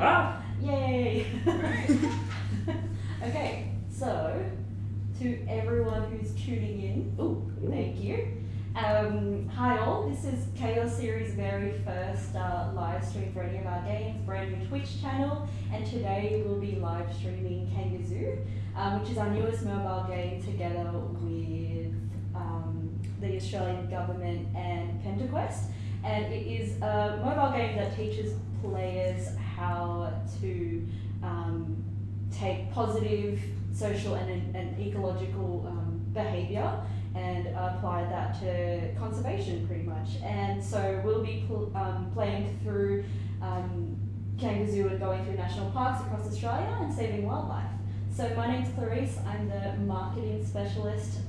Ah! Yay! Okay, so to everyone who's tuning in, thank you. Hi all, this is Chaos Series' very first live stream for any of our games, brand new Twitch channel, and today we'll be live streaming KangaZoo, which is our newest mobile game together with the Australian Government and PentaQuest. And it is a mobile game that teaches players how to take positive social and ecological behaviour and apply that to conservation pretty much. And so we'll be playing through KangaZoo and going through national parks across Australia and saving wildlife. So my name's Clarisse, I'm the marketing specialist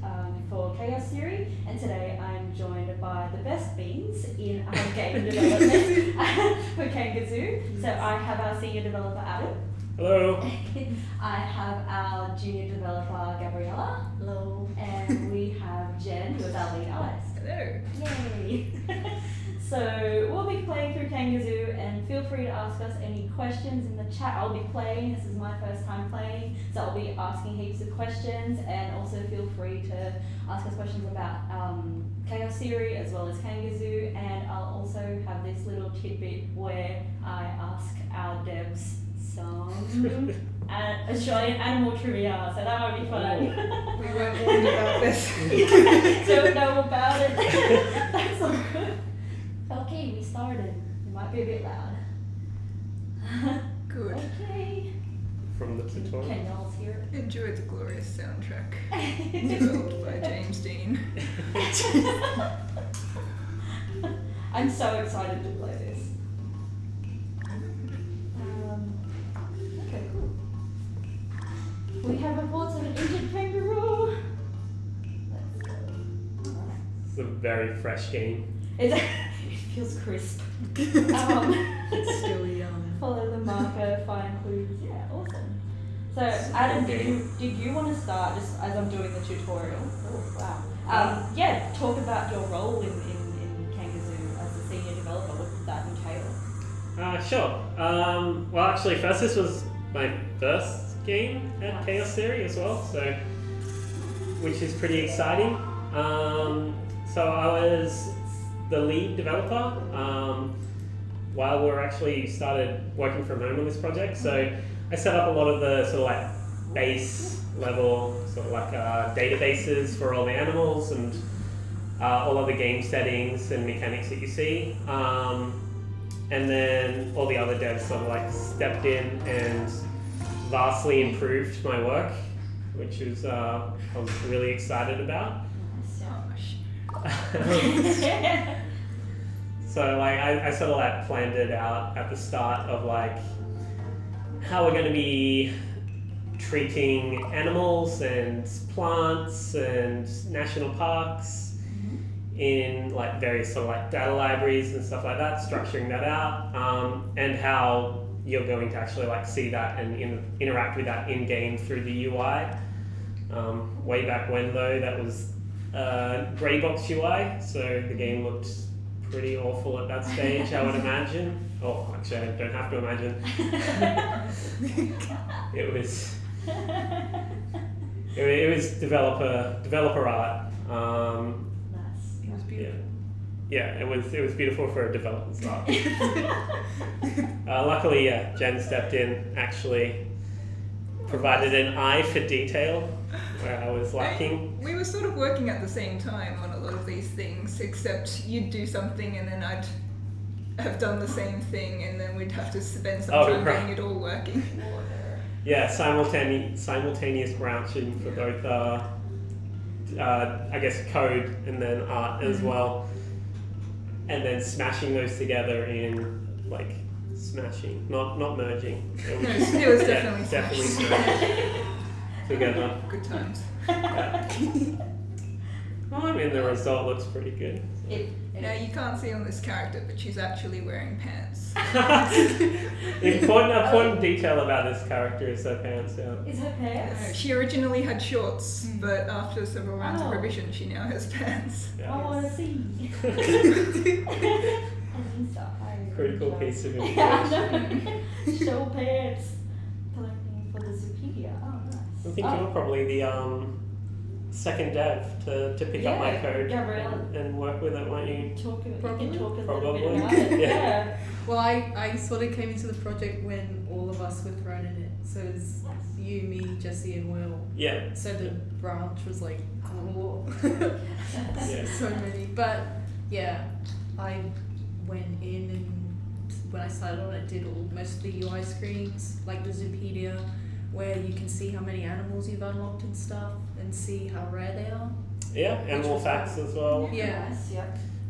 for Chaos Theory, and today I'm joined by the best beans in our game development for KangaZoo. So I have our senior developer Adam. Hello. I have our junior developer Gabriella. Hello. And we have Jen, who is our lead artist. Hello. Yay! So we'll be playing through KangaZoo, and feel free to ask us any questions in the chat. I'll be playing, this is my first time playing, so I'll be asking heaps of questions, and also feel free to ask us questions about Chaos Theory as well as KangaZoo, and I'll also have this little tidbit where I ask our devs some Australian animal trivia, so that would be fun. We weren't warned about this. Don't know about it. That's all good. Okay, we started. It might be a bit loud. Good. Okay. From the tutorial. Can y'all hear it? Enjoyed the glorious soundtrack developed by James Dean. I'm so excited to play this. Okay, cool. We have reports of an injured kangaroo. Let's go. Alright. It's a very fresh game. It feels crisp. It's still young. Follow the marker, find clues. Yeah, awesome. So, Adam, did you want to start just as I'm doing the tutorial? Oh, wow. Yeah, talk about your role in KangaZoo as a senior developer. What did that entail? Sure. Well, actually, first this was my first game at Chaos Theory as well, so which is pretty exciting. So I was the lead developer while we were actually started working from home on this project. So I set up a lot of the sort of like base level sort of like databases for all the animals and all of the game settings and mechanics that you see. And then all the other devs sort of like stepped in and vastly improved my work, which was I was really excited about. So like I sort of like planned it out at the start of like how we're going to be treating animals and plants and national parks in like various sort of like data libraries and stuff like that, structuring that out, and how you're going to actually like see that and interact with that in game through the UI. Way back when though, that was grey box UI, so the game looked pretty awful at that stage, I would imagine. Oh, actually, I don't have to imagine. It was developer art. Nice. It was beautiful. Yeah, it was beautiful for a developer's art. Luckily, yeah, Jen stepped in, actually provided an eye for detail where I was lacking. We were sort of working at the same time on a lot of these things, except you'd do something and then I'd have done the same thing and then we'd have to spend some time getting it all working. Yeah, simultaneous branching for both, I guess, code and then art as well. And then smashing those together in, like, smashing, not merging. It was definitely smashing together. Good times. Well, I mean, the result looks pretty good. You can't see on this character, but she's actually wearing pants. Important detail about this character is her pants. Yeah. Is her pants? She originally had shorts, but after several rounds of revision, she now has pants. Yeah. I want to see. I need stuff. pretty cool piece of information. Yeah, show pants. Collecting for the Zoopedia. Oh, nice. I think you're probably the second dev to pick up my code Gabriella. and work with it, won't you? You can talk a Probably. little bit about it. Yeah. Well, I sort of came into the project when all of us were thrown in it. So it was you, me, Jesse, and Will. Yeah. So the branch was like, oh, Yeah. so many. But yeah, I went in and when I started on it, did most of the UI screens, like the Zoopedia, where you can see how many animals you've unlocked and stuff, and see how rare they are. Yeah, animal facts as well. Yeah. Nice, yeah.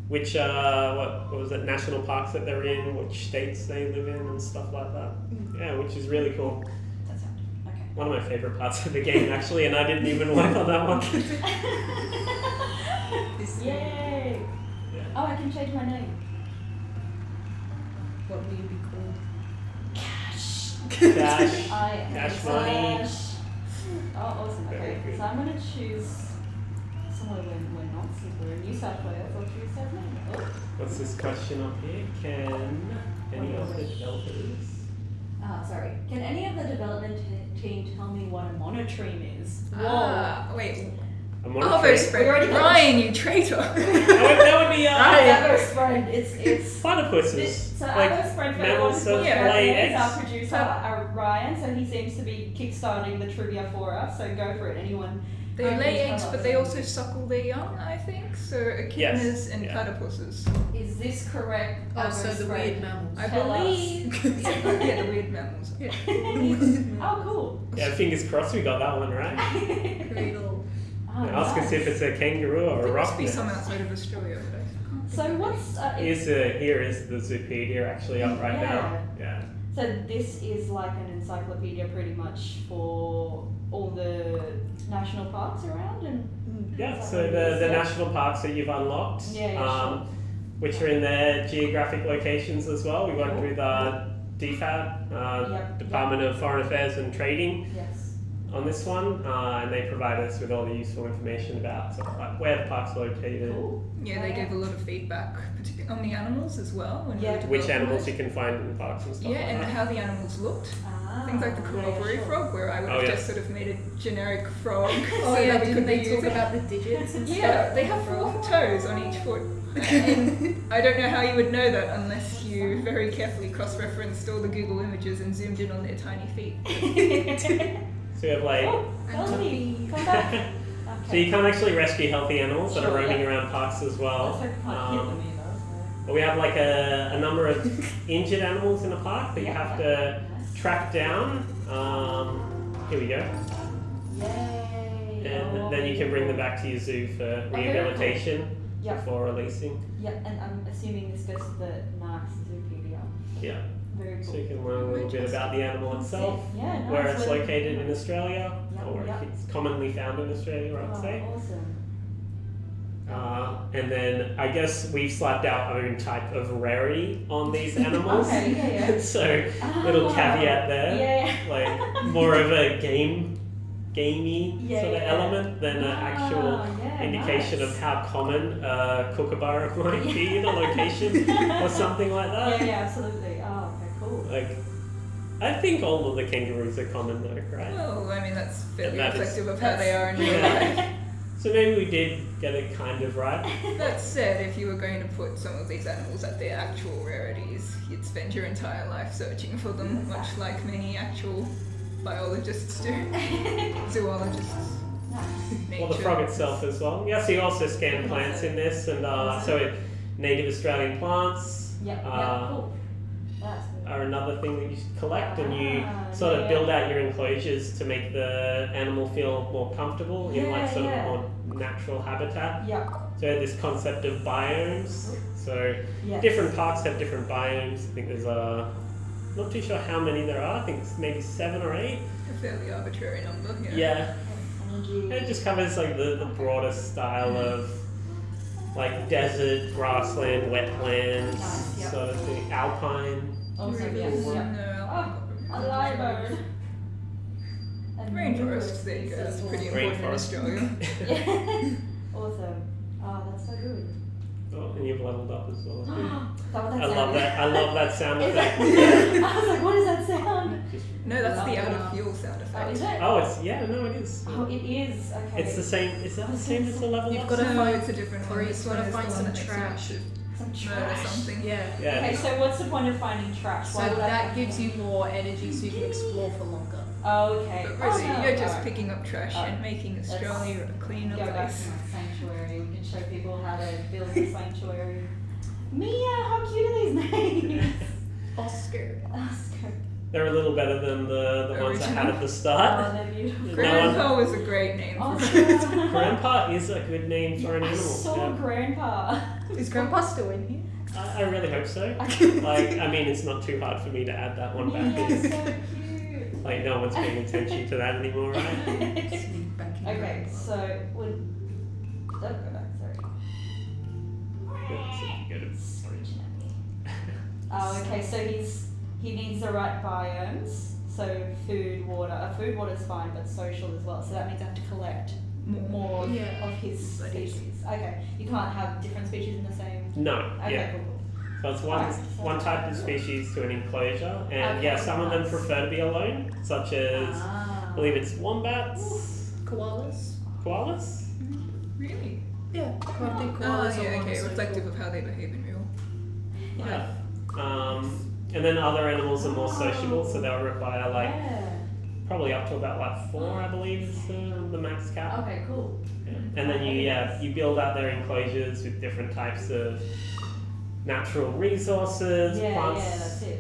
Which what was it? National parks that they're in, which states they live in, and stuff like that. Yeah, which is really cool. That sound. Okay. One of my favorite parts of the game, actually, and I didn't even work on that one. Yay! Yeah. Oh, I can change my name. What will you be called? Cash. Cash. I am Cash money. Cash. Oh, awesome. Very Okay, good. so I'm gonna choose somewhere we're not super in New South Wales. I'll choose Tasmania. Oh. What's this question up here? Can any of the developers? Sorry. Can any of the development team tell me what a monotream is? Wait. A Arvo monitoring? spread. We already got Ryan, you traitor. That would be Arvo spread. It's platypuses. So Like Arvo spread for mammals everyone that lay is eggs. our producer, Ryan. So he seems to be kickstarting the trivia for us. So go for it. Anyone? They who lay can eggs, tell but us? they also suckle their young, I think. So echidnas Yes, and yeah. platypuses. Is this correct? Oh, Arvo so the spread? weird mammals. I Tell us. believe. Yeah, the weird mammals. Yeah. Oh, cool. Yeah, fingers crossed we got that one right. Cradle. Oh, Ask us if nice. it's a kangaroo or a There must rock be neck. some outside of Australia, but I can't So think of what's Here is the Zoopedia actually up right now. Yeah. So this is like an encyclopedia pretty much for all the national parks around and Yeah, Is that so what it the is? national parks that you've unlocked, Yeah, which are in their geographic locations as well. We worked Cool. with DFAT, Yep, Department of Foreign Affairs and Trading, yes. on this one, and they provide us with all the useful information about sort of like where the park's located, Cool. Yeah, they gave a lot of feedback, particularly on the animals as well. When we were which developing animals it. you can find in parks and stuff Yeah, like and that. how the animals looked. Things like the yeah, corroboree sure. frog, where I would Oh, have yeah. just sort of made a generic frog. Oh so yeah, that we didn't could they reuse talk it. about the digits and Yeah, stuff? they have 4 toes on each foot. And I don't know how you would know that unless you very carefully cross-referenced all the Google images and zoomed in on their tiny feet. So you have like, Oh, Elsie, come back. Okay. so you can't actually rescue healthy animals that are Sure, roaming yeah. around parks as well. Let's hope we can't hit them either. So. But we have like a number of injured animals in the park that you have to Nice. track down. Here we go. Yay. And then you can bring them back to your zoo for very cool. rehabilitation Yeah. before releasing. Yeah, and I'm assuming this goes to the nice Zoopedia. Yeah. Very So cool. you can learn a little bit about the animal itself, Yeah, nice. where it's Well, located in Australia, Yeah, or where yeah. it's commonly found in Australia, I would Oh, say. awesome. And then I guess we've slapped our own type of rarity on these animals. Okay, yeah, yeah. So little Ah, caveat there, Yeah. like more of a gamey Yeah, sort of yeah. element than an actual yeah, indication nice. of how common a kookaburra might be in a location or something like Yeah, that. yeah, absolutely. Oh, okay, cool. Like, I think all of the kangaroos are common though, right? Well, I mean, that's fairly That is- reflective of how they are in real Yeah. life. So maybe we did get it kind of right. That said, if you were going to put some of these animals at their actual rarities, you'd spend your entire life searching for them, much like many actual biologists do. Zoologists. Nice. Well, the frog itself as well. Yeah, so you also scan plants in this, and native Australian plants Yeah, Uh, yeah, cool. That's good. are another thing that you collect, and you Ah, sort of yeah. build out your enclosures to make the animal feel more comfortable in like Yeah, sort yeah. of more natural habitat. Yeah, So this concept of biomes. So yeah. different parks have different biomes. I think there's not too sure how many there are. I think it's maybe 7 or 8. A fairly arbitrary number, yeah. Yeah. Energy. It just covers like the broader style of like desert, grassland, wetlands, Nice, yep. sort of thing. Alpine. Awesome, yeah. Rivers, Yeah. no, Oh, a lion. And Rainforest, there you go, that's pretty important in Rainforest. Australia. Yeah. Awesome. Oh, that's so good. Oh, and you've leveled up as well. Is that what that I love sound that. I love that sound is? effect. I was like, what is that sound? Just- No, that's the Oh, out wow. of fuel sound Oh, effect. is it? Oh, it's no, it is. Oh, it is. Okay. It's the same. Is that the same as the level You've up? got to sound? No, find- it's a different one. Or This you've got one to is find the some one that makes you trash. Some murder trash. something. Yeah. Yeah. Okay, so what's the point of finding trash? So Why would I that find gives it? you more energy so you can explore for longer. Oh, okay. But really, oh, no. you're just Alright. picking up trash Alright. and making Australia a cleaner Go back to place. my sanctuary. We can show people how to build a sanctuary. Mia, how cute are these names? Oscar. Oscar. They're a little better than the ones I had Original. at the Oh, start. they're beautiful. No Grandpa was a great name for it. Oscar. Grandpa is a good name for an I animal. saw Yeah. Grandpa. Is Grandpa still in here? I really hope so. Like, I mean, it's not too hard for me to add that one back Mia, in. so cute. Like, no one's paying attention to that anymore, right? Sneak back in. Okay, so don't go back, sorry. Yeah, so you go to Screeching at me. Oh, okay, so he needs the right biomes. So food, water. Food, water's fine, but social as well. So that means I have to collect more Yeah. of his species. Okay, you can't have different species in the same. No, Okay, yeah. cool. So it's Alright, one type of species to an enclosure, and Okay, yeah, some of them nice. prefer to be alone, such as I believe it's wombats, Koalas? koalas. Really? Yeah. I think Oh, koalas are yeah, more okay, social. reflective of how they behave in real. Yeah. And then other animals are more sociable, so they'll require like Yeah. probably up to about like 4, I believe, is the max cap. Okay, cool. Yeah. And then you build out their enclosures with different types of natural resources, Yeah, plants, yeah, that's it.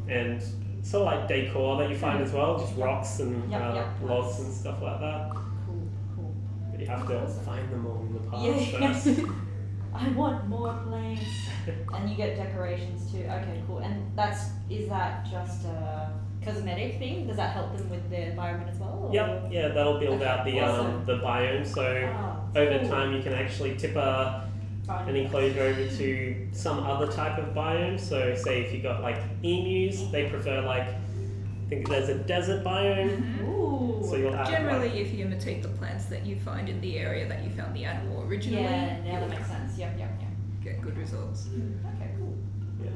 and sort of like decor that you find as well, just rocks and Yep, logs and stuff like that. Cool, cool. But you have to find them all in the past Yeah. first. I want more plants. And you get decorations too. Okay, cool. And is that just a cosmetic thing? Does that help them with their environment as well? Or? Yep, yeah, that'll build Okay, out awesome. the biome. So Ah, over cool. time, you can actually tip an enclosure over to some other type of biome. So say if you got like emus, they prefer like, I think there's a desert biome. Ooh. So you'll have Generally, like, if you imitate the plants that you find in the area that you found the animal originally, Yeah, that you'll makes sense. Yep. get good results. Okay, cool. Yeah.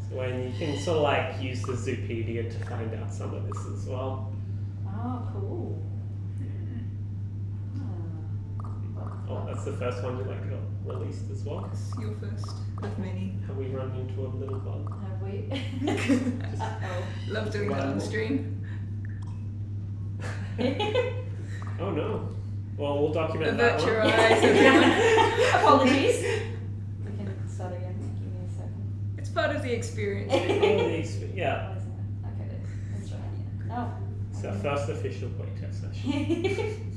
So when you can sort of like use the Zoopedia to find out some of this as well. Oh, cool. Oh, that's the first one you like got released as well. It's your first of many. Have we run into a little bug? Have we? Uh-oh. Love doing that on stream. Oh no. Well, we'll document Avert that your one. eyes, everyone. Apologies. We can start again. Give me a second. It's part of the experience. Oh, yeah. What is it? Okay, let's try it. No. It's our first official playtest session.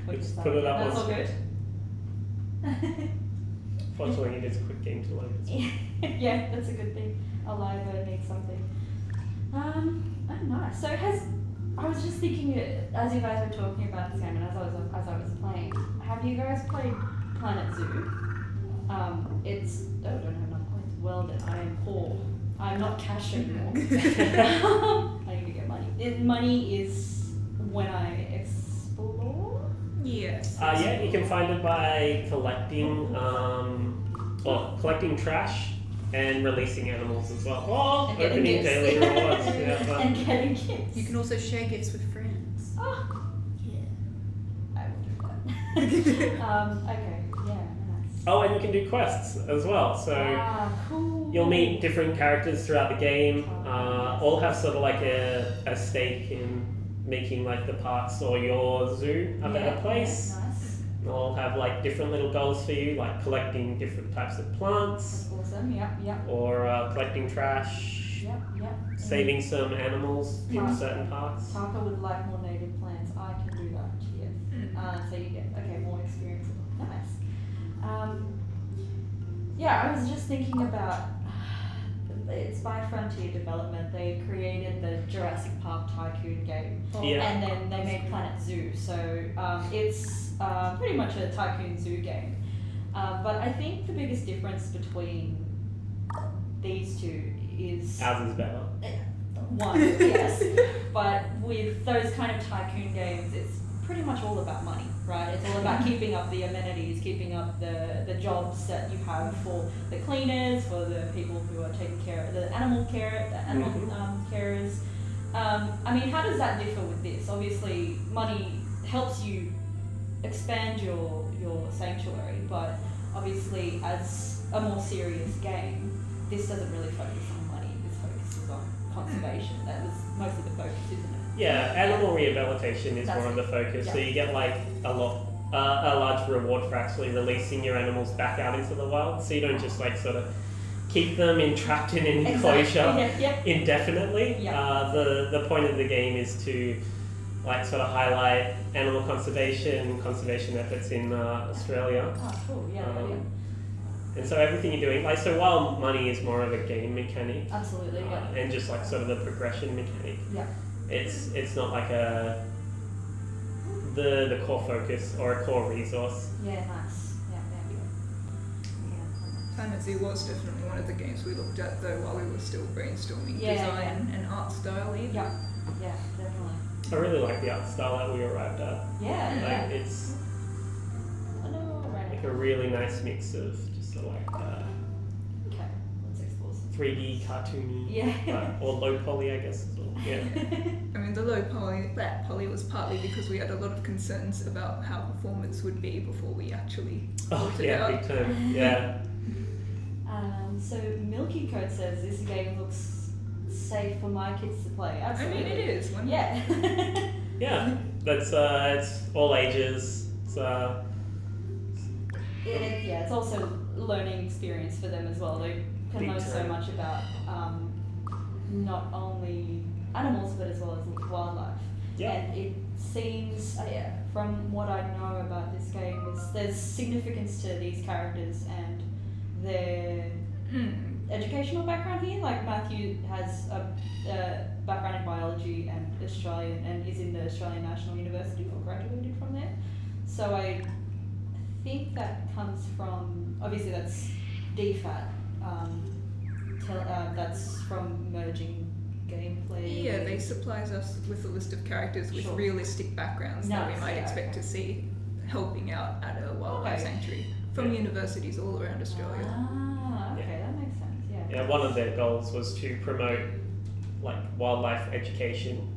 We'll Let's just put it up That's on all good. Fortunately, it is a quick game to learn as well. Yeah, that's a good thing. A live bird needs something. Oh, nice. So I was just thinking, as you guys were talking about this game and as I was playing, have you guys played Planet Zoo? It's I don't have enough points. Well then, I am poor. I'm not cash anymore. I need to get money. Money is when I explore. Yes. Yeah, you can find it by collecting, collecting trash and releasing animals as well. Oh, And getting opening gifts. daily rewards. Yeah, fun. And getting gifts. You can also share gifts with friends. Oh, Yeah. I will do that. Okay, yeah, nice. Oh, and you can do quests as well. So Cool. you'll meet different characters throughout the game. All have sort of like a stake in making like the parks or your zoo a better place. Yeah, nice. And all have like different little goals for you, like collecting different types of plants That's awesome. Yep. or collecting trash, Yep. saving some animals in Park. certain parks. Parker would like more native plants. I can do that. Yes. So you get more experience. Nice. Yeah, I was just thinking about. It's by Frontier Development. They created the Jurassic Park Tycoon game. Yeah. And then they made Planet Zoo, so it's pretty much a Tycoon Zoo game. But I think the biggest difference between these two is Ours is better. one, yes. But with those kind of Tycoon games, it's pretty much all about money, right? It's all about keeping up the amenities, keeping up the jobs that you have for the cleaners, for the people who are taking care of the animal carers. I mean, how does that differ with this? Obviously, money helps you expand your sanctuary, but obviously, as a more serious game, this doesn't really focus on money. This focuses on conservation. That was mostly the focus, isn't it? Yeah, animal rehabilitation is more of the focus. So you get like a large reward for actually releasing your animals back out into the wild. So you don't just like sort of keep them trapped in an enclosure indefinitely. The point of the game is to like sort of highlight animal conservation efforts in Australia. Oh, cool. And so everything you're doing, like, so while money is more of a game mechanic, Absolutely, and just like sort of the progression mechanic, it's not like the core focus or a core resource. Yeah, nice. KangaZoo was definitely one of the games we looked at though while we were still brainstorming design and art style even. Yeah, definitely. I really like the art style that we arrived at. Like it's like a really nice mix of just sort of like Okay, let's explore some 3D cartoony, or low poly, I guess. Yeah. I mean, the low poly was partly because we had a lot of concerns about how performance would be before we actually built it out. Big time. Yeah. So Milky Code says this game looks safe for my kids to play. Absolutely. I mean, it is. Yeah. That's it's all ages. It's also learning experience for them as well. They can learn so much about not only animals but as well as wildlife. And it seems, from what I know about this game, there's significance to these characters and their educational background here. Like Matthew has a background in biology and Australian, and is in the Australian National University or graduated from there. So I think that comes from, obviously that's DFAT, that's from merging gameplay. Yeah, they supplies us with a list of characters with realistic backgrounds that we might expect to see helping out at a wildlife sanctuary from universities all around Australia. Okay, that makes sense. Yeah, one of their goals was to promote like wildlife education.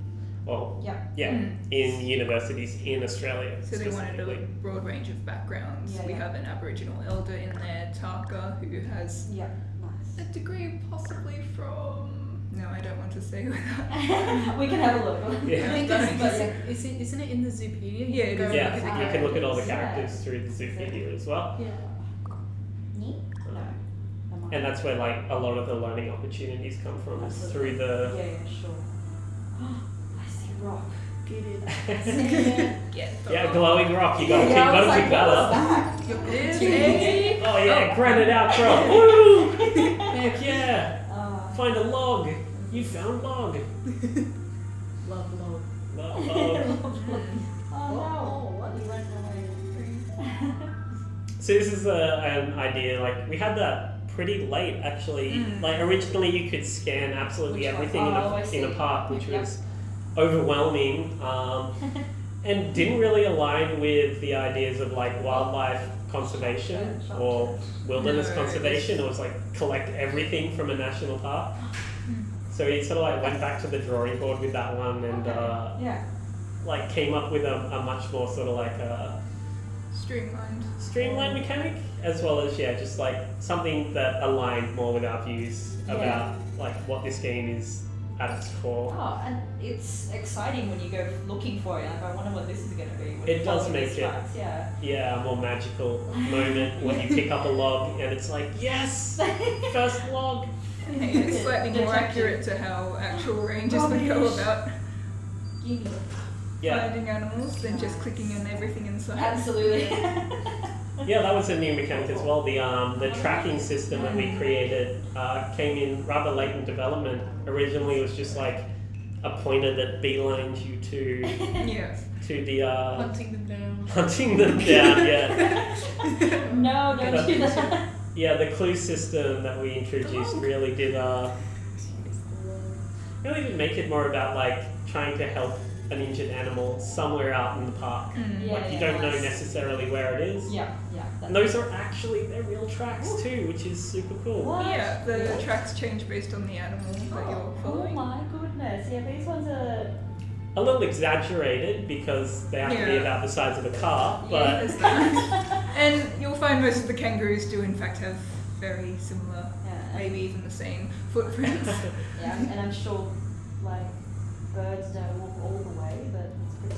Well, in universities in Australia. So they wanted a broad range of backgrounds. We have an Aboriginal elder in there, Taka, who has a degree possibly from... No, I don't want to say without... We can have a look. I think isn't it in the Zoopedia? Yeah, you can look at all the characters through the Zoopedia as well. And that's where like a lot of the learning opportunities come from, is through the... I see rock. Get it. Glowing rock. You gotta pick that up. Oh yeah, granite outcrop. Woo! Heck yeah! Find a log. You found log. Love log. Love log. What? You ran away. So this is an idea. Like we had that pretty late actually. Like originally you could scan absolutely everything in a park, which was overwhelming, and didn't really align with the ideas of like wildlife conservation or wilderness conservation. It was like collect everything from a national park. So we sort of like went back to the drawing board with that one and like came up with a much more sort of like a streamlined mechanic, as well as just like something that aligned more with our views about like what this game is at its core. Oh, and it's exciting when you go looking for it. Like, I wonder what this is going to be. It does make it a more magical moment when you pick up a log and it's like, yes, first log. It's slightly more accurate to how actual rangers would go about finding animals than just clicking on everything inside. Absolutely. That was a new mechanic as well. The tracking system that we created came in rather late in development. Originally, it was just like a pointer that beelined you to the hunting them down. No, don't do that. The clue system that we introduced really did make it more about like trying to help an injured animal somewhere out in the park. Yeah, Like you don't know necessarily where it is. Yeah. And those are actually they're real tracks too, which is super cool. What? Yeah, the tracks change based on the animal that you're Oh following. my goodness. Yeah, these ones are. A little exaggerated because they have to be Yeah. about the size of a car, Yeah. but There's that. And you'll find most of the kangaroos do in fact have very similar, Yeah. maybe even the same footprints. Yeah, and I'm sure like birds don't walk all the way, but it's pretty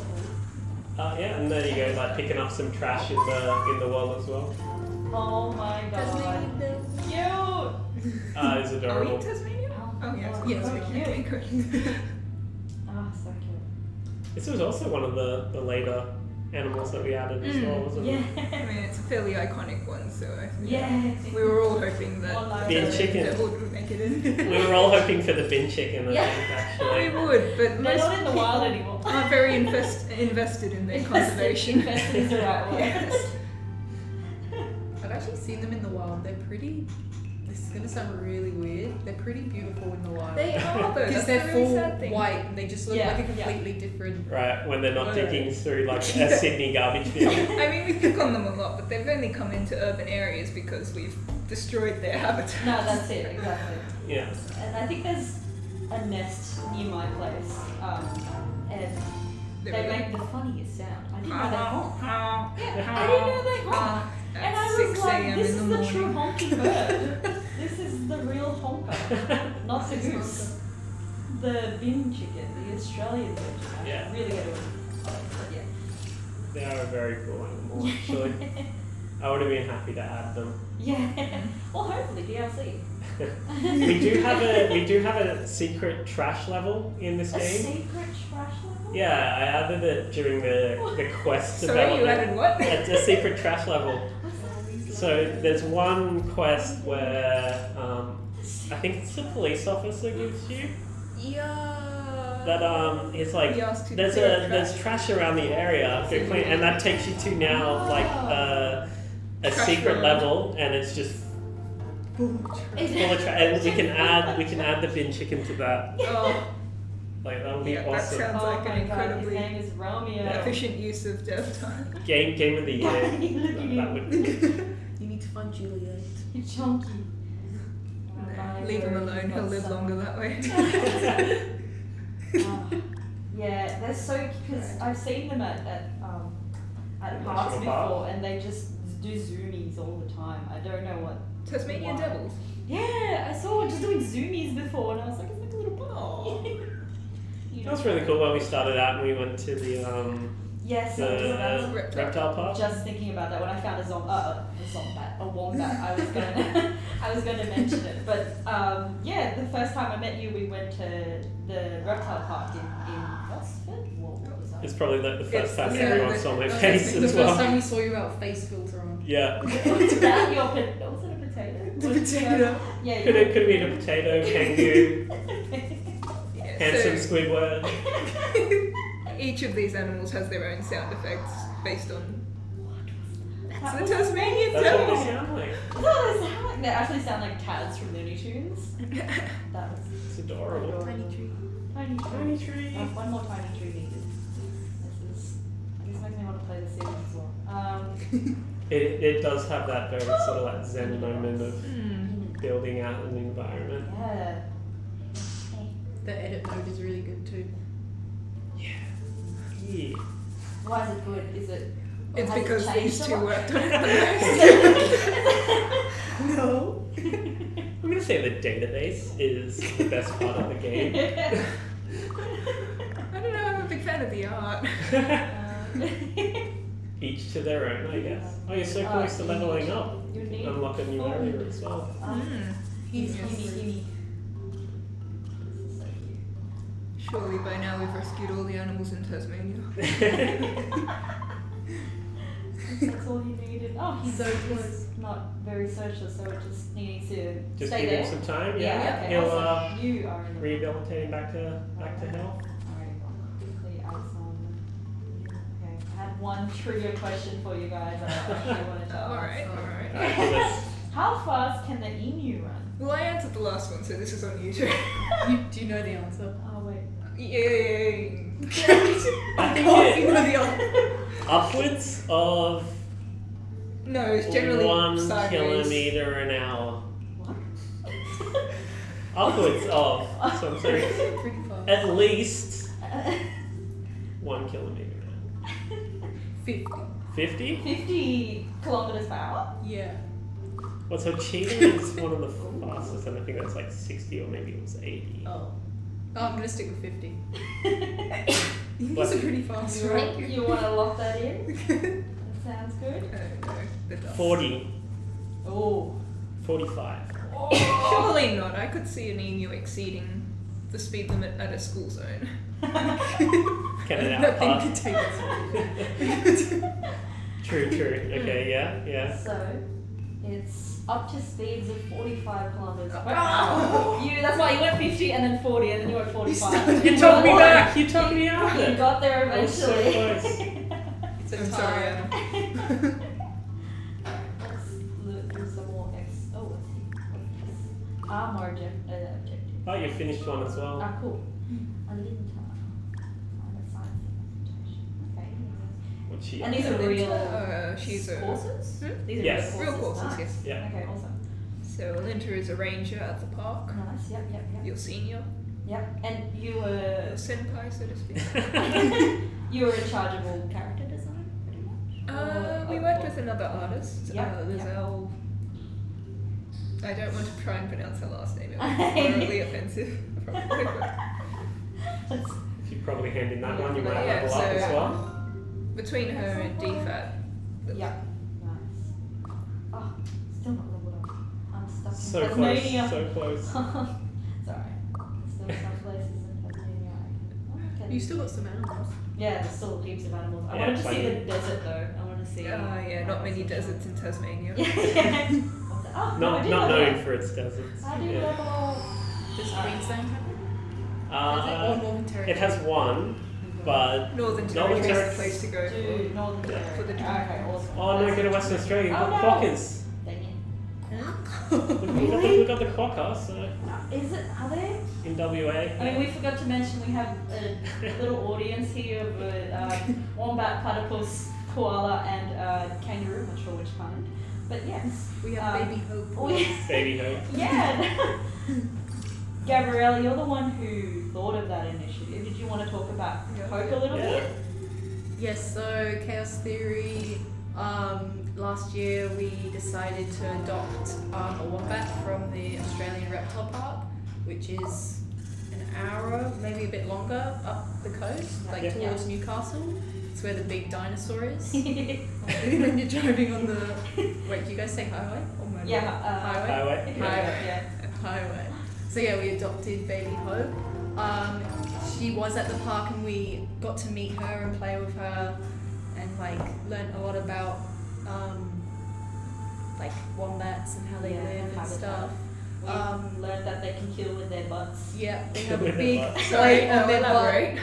cool. yeah, and there you go, like picking up some trash in the wall as well. Oh my god. Cute! It's Are we adorable. in Tasmania? Oh yes, Oh, yes, so we cute. can. Great. Oh, so cute. This was also one of the later animals that we added as well, wasn't Yeah. it? I mean, it's a fairly iconic one, so I think Yeah. we were all hoping that Online Bin the chicken. devil would make it in. We were all hoping for the bin chicken, I Yeah. think, We actually. would, but They're most not in the people wild anymore. aren't very invested in their conservation. Invested is the right word. Yes. I've actually seen them in the wild. They're pretty. This is gonna sound really weird. They're pretty beautiful in the wild. They are though. Because That's they're the really full sad thing. white and they just look Yeah, like a yeah. completely different. Right, when they're not Oh. digging through like a Sydney garbage bin. I mean, we pick on them a lot, but they've only come into urban areas because we've destroyed their habitat. No, that's it, exactly. Yeah. And I think there's a nest near my place, and they make the funniest sound. I didn't know they honk. Yeah, I didn't know they honk. And I At was 6 like, a.m. this in is the the true morning. honking bird. This is the real honker, not the goose. The bin chicken, the Australian bin chicken. Yeah. I really get it. But yeah. They are a very cool animal, actually. I would have been happy to add them. Yeah. Well, hopefully DLC. We do have a secret trash level in this A game. secret trash level? Yeah, I added it during the quest Sorry, you development. added what? It's a secret trash level. What's that? So there's one quest where I think it's the police officer gives you Yeah. that he's like He asked you to there's clear up there's trash around the area, go clean, and that takes you to now like a Trash secret room. level, and it's just Is full of trash. And we can add the bin chicken to that. Oh, Like that would be Yeah, that awesome. sounds- Oh like my an god, incredibly his name is Romeo. Yeah. efficient use of dev time. Game of the year. Look at you. That would You need to find Juliet. You're chunky. No, leave him alone, he'll live longer that way. Oh, yeah, they're so because I've seen them at parks National park? before, and they just do zoomies all the time. I don't know what. Tasmanian Why? devils. Yeah, I saw one just doing zoomies before, and I was like, it's like a little bunny. You That was really cool when we started out and we went to the Yes, I was reptile park. just thinking about that when I found a wombat. I was gonna mention it, but yeah, the first time I met you, we went to the reptile park in Gosford. What was that? It's probably the first time Yeah, everyone the- saw my I was face The as first well. time we saw you without face filter on. Yeah. Was that your was it a potato? The Was it potato. Yeah. Could have been a potato, kangaroo, Yeah, handsome so Squidward. each of these animals has their own sound effects based on. That That's the was Tasmanian That's what devil. they sound like. That's what they sound like. They actually sound like cats from Looney Tunes. That was It's adorable. Tiny tree. tiny tree. Tiny tree. One more tiny tree needed. This makes me want to play the series as well. It does have that very sort of like zen moment of Hmm. building out an environment. Yeah. The edit mode is really good too. Yeah. Why is it good? Is it? It's has it because changed these a two lot? worked on it the most. No. I'm gonna say the database is the best part of the game. I don't know, I'm a big fan of the art. Each to their own, I guess. Oh, you're so close to leveling up. You need Unlock a new area as well. Hmm. He's Yes. This is so cute. Surely by now we've rescued all the animals in Tasmania. That's all he needed. Oh, he's So he's not very social, so it just needs to Just stay give there. him some time. Yeah, Yeah, okay, he'll awesome. You are in the rehabilitate him back to health. Alright, I'll quickly add some. Okay, I had one trivia question for you guys. I actually wanted to ask. Alright, alright. Alright, let's- How fast can the emu run? Well, I answered the last one, so this is on you too. Do you know the answer? Oh wait. Yay! I think Coughing it, for the other. upwards of No, it's generally 1 sideways. kilometer an hour. What? Upwards of. So I'm saying Pretty fast. at least 1 kilometer an hour. 50. 50? 50 kilometers per hour. Yeah. Well, so cheating is one of the fastest, and I think that's like 60 or maybe it was 80. Oh. Oh, I'm gonna stick with 50. These What? are pretty fast, You, right? you want to lock that in? That sounds good. No, the dust. 40, Oh. 45. Surely not. I could see an emu exceeding the speed limit at a school zone. Can it Nothing outpass? could take it. True. Okay, yeah. So, it's up to speeds of 45 kilometers per Oh. hour. That's why you went 50 and then 40 and then you went 45. You took me back. You took me out of You it. got there I was so eventually. close. It's a I'm sorry, tie. Adam. Let's look through some more what's this? More objectives. Oh, you finished one as well. Ah, cool. A linter. Climate science implementation. Okay. What's she? And these are real She's a courses? Hmm? These are Yes. real courses, Nice. yes. Yeah. Okay, awesome. So Linter is a ranger at the park. Nice. Yep. Your senior, Yep. And you your were senpai, so to speak. you were in charge of all character design, pretty much. We worked with another artist. Yeah, Lizelle. I don't want to try and pronounce her last name. It was horribly offensive. Probably, but If you probably hand in that one, you might Yeah, level up as so- well. between her and DFAT. Yep. Nice. Oh, still not leveled up. I'm stuck in So Tasmania. close, so close. Sorry. Still some places in Tasmania. You still got some animals. Yeah, there's still heaps of animals. I Yeah, wanted to see plenty. the desert though. I want to see. Yeah, not many deserts in Tasmania. Yeah. What's that? Oh, no, I Not did not level. known for its deserts. I do Yeah. level. Does Queensland have it? Or Uh, Northern Territory? it has one, but Northern Northern Territory is Territory- the place to go Dude, for. Northern Yeah. Territory. For the Okay, awesome. oh no, go to Western Australia. You've Oh, got no. quokkas. Dang it. We've got the quokka, so Is it? Are they? in WA. I mean, we forgot to mention we have a little audience here of wombat, platypus, koala, and kangaroo. I'm not sure which kind. But yes. We have Baby Hope. Baby hope. Yeah. Gabriella, you're the one who thought of that initiative. Did you want to talk about Yeah. Hope a little Yeah. bit? Yes, so Chaos Theory, last year we decided to adopt a wombat from the Australian Reptile Park, which is an hour, maybe a bit longer, up the coast, like Yeah. towards Newcastle. It's where the big dinosaur is. When you're driving on the... Wait, do you guys say highway or motorway? Yeah. Highway? Highway. Highway. Yeah. Highway. So yeah, we adopted Baby Hope. She was at the park and we got to meet her and play with her and like learnt a lot about like wombats and how they Yeah, live and habitat. stuff. We learned that they can kill with their butts. Yeah, they have a With their big butts. plate on their butt. elaborate.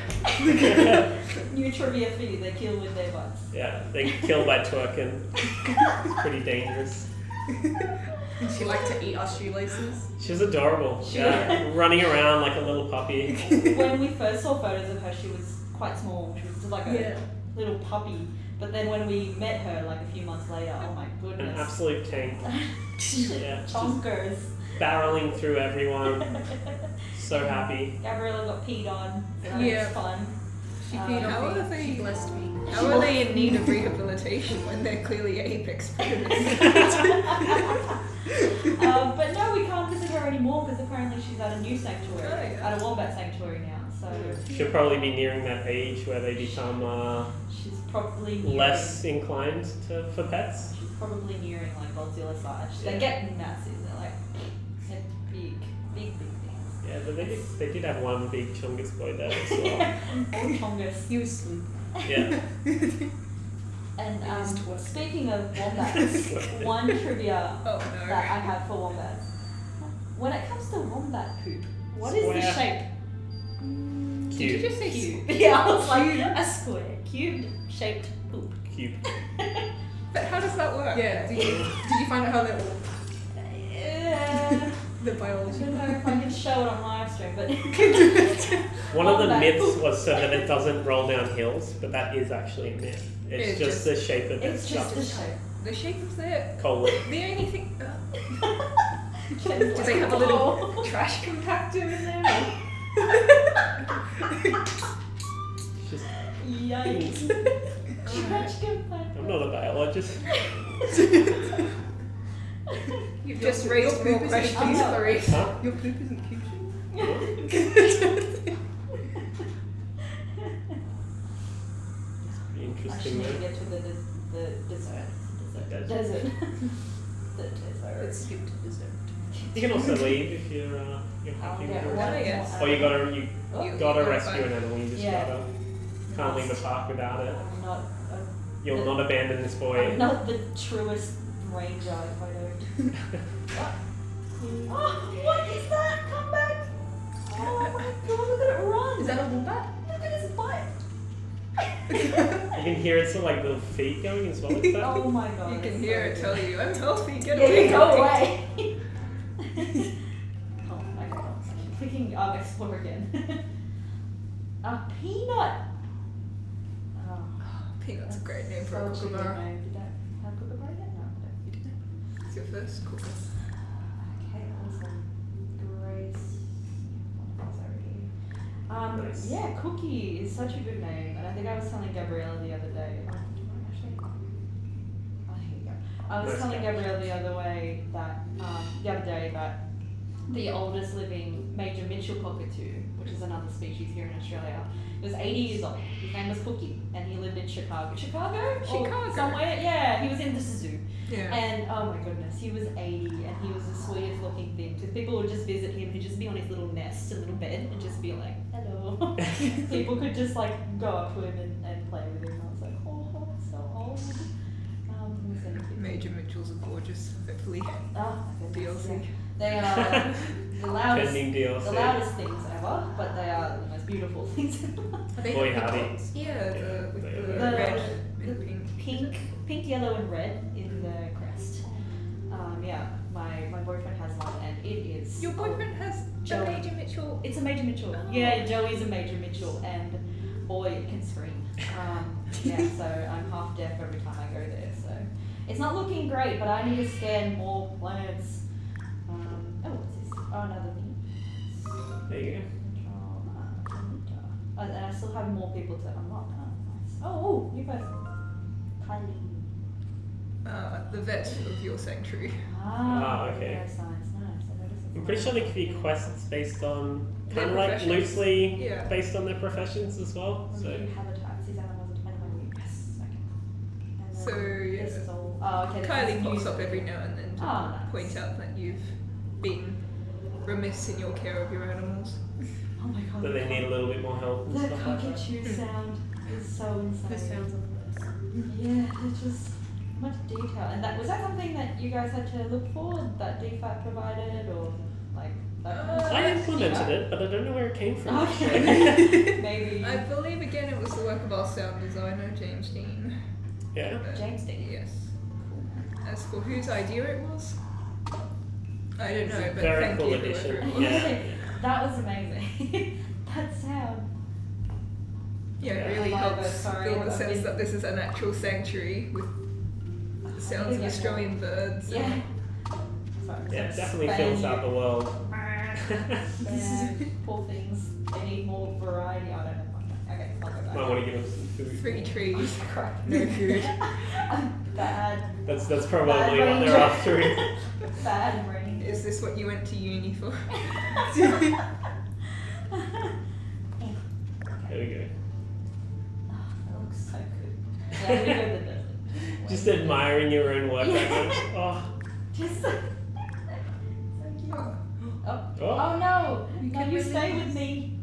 New trivia for you, they kill with their butts. Yeah, they kill by twerking. It's pretty dangerous. And she liked to eat our shoelaces. She was adorable. She Yeah, running around like a little puppy. When we first saw photos of her, she was quite small. She was just like a Yeah. little puppy. But then when we met her like a few months later, oh my An goodness. absolute tank. Yeah, just Chonkers. barreling through everyone. So happy. Gabriella got peed on. So that Yeah. was fun. She peed How on are me. they- She blessed me. How are they in need of rehabilitation when they're clearly apex predators? But no, we can't visit her anymore because apparently she's at a new sanctuary, Oh, yeah. at a wombat sanctuary now. So She'll probably be nearing that age where they become she's probably nearing, less inclined for pets. She's probably nearing like Godzilla size. Yeah. They're getting massive. They're like they're big things. Yeah, but they did have one big chungus boy there as well. All chongus. He was asleep. Yeah. And It is twerk. speaking of wombats, one trivia Oh that no. I have for wombats. When it comes to wombat poop, what is the Square. shape? Did you Cube. just say Cube. Yeah, I was like a square, cubed shaped poop. Cube. But how does that work? Yeah, did you find out how that worked? Yeah. The I biology. don't know if I can show it on live stream, but One of the Wombat. myths was so that it doesn't roll down hills, but that is actually a myth. It's just the shape of It's its just the stuff. shape. The shape of their Colon. the only thing. Do Do they have a little trash compactor in there? It's just, Yikes. Trash compactor. I'm not a biologist. You've just raised more questions, Clarisse. Huh? Your poop isn't cute. Pretty I interesting should though. get to the dessert. Desert. Desert. The dessert. Let's skip to dessert. You can also leave if you're happy with Yeah, it. one yes. more Or you gotta You- gotta you're rescue fine. an animal. You just Yeah. can't leave the park without it. I'm not. You'll not abandon this boy. I'm not the truest ranger if I don't. Oh, what is that? Come back! Oh my god, look at it run! Is that a wombat? Look at his butt! You can hear its like little feet going as well. Is that? Oh my god. You can it's hear so it tell good. you, I'm healthy, get Yeah, away. you go away! Oh my god. Clicking explore again. A peanut! Oh. Peanut's a great name for a Such good kookaburra. name. Did I have kookaburra yet? No, you didn't. It's your first kookaburra. Okay, awesome. Grace. Nice. Yeah, Cookie is such a good name, and I think I was telling Gabriella the other day. Oh, here we go. I was Nice telling catch. Gabriella the other day that the oldest living Major Mitchell cockatoo, which is another species here in Australia, was 80 years old. His name was Cookie, and he lived in Chicago. Chicago? Or Chicago. somewhere? Yeah, he was in the zoo. Yeah. And oh my goodness, he was 80 and he was the sweetest looking thing. Because people would just visit him, he'd just be on his little nest, a little bed, and just be like, hello. People could just like go up to him and play with him. I was like, oh, so old. Major Mitchells are gorgeous, hopefully. Oh my goodness. DLC. Yeah. They are the loudest, Pending DLC. the loudest things ever, but they are the most beautiful things ever. Are they Boy the howdy. peacocks? Yeah, with the The- red the and pink. Pink, yellow, and red in the crest. Yeah, my boyfriend has one, and it is. Your boyfriend has a Joey. Major Mitchell. It's a Major Mitchell. Oh. Yeah, Joey's a Major Mitchell, and boy, it can scream. Yeah, so I'm half deaf every time I go there. So it's not looking great, but I need to scan more plants. Oh, what's this? Oh, another thing. There you And I still have more people to unlock. Oh, nice. Oh, new person. Kylie. The vet of your sanctuary. Ah, okay. Nice. I noticed I'm pretty sure there could be quests based on Their kind of like professions. loosely Yeah. based on their professions as well. So Review habitats. These animals are dependent on you. Yes. Okay. And then So, yeah. This is all. Oh, okay. this Kylie is pops news. up every now and then to Oh, nice. point out that you've been remiss in your care of your animals. Oh my god. that they need a little bit more help and The stuff like that. cockatoo sound is so insane. This sounds like this. Yeah, it's just much detail. And that was that something that you guys had to look for, that DFAT provided, or like that kind of stuff? I implemented it, but I don't know where it came from. Okay. Maybe. I believe again it was the work of our sound designer, James Dean. Yeah. James Dean. Yes. As for whose idea it was, I don't know, but Very thank cool you addition. whoever it was. Yeah. That was amazing. That sound. Yeah, Yeah. it really I love helps it, sorry, build the I've sense been- that this is an actual sanctuary with the sounds of Yeah. Australian birds. Yeah. Sorry, Yeah, it so definitely Spain. fills out the world. Yeah, poor things. They need more variety. I don't know. Okay, I'll go back. Might want to give them some food. 3 trees, Crap. no food. Bad. That's probably Bad what they're ranger. after. Bad rain. Is this what you went to uni for? There we go. Oh, that looks so good. Yeah, we go to the desert. Just admiring your own work. Yeah. Oh, Just so cute. Oh. oh. Oh no! You No, can you really stay use- with me.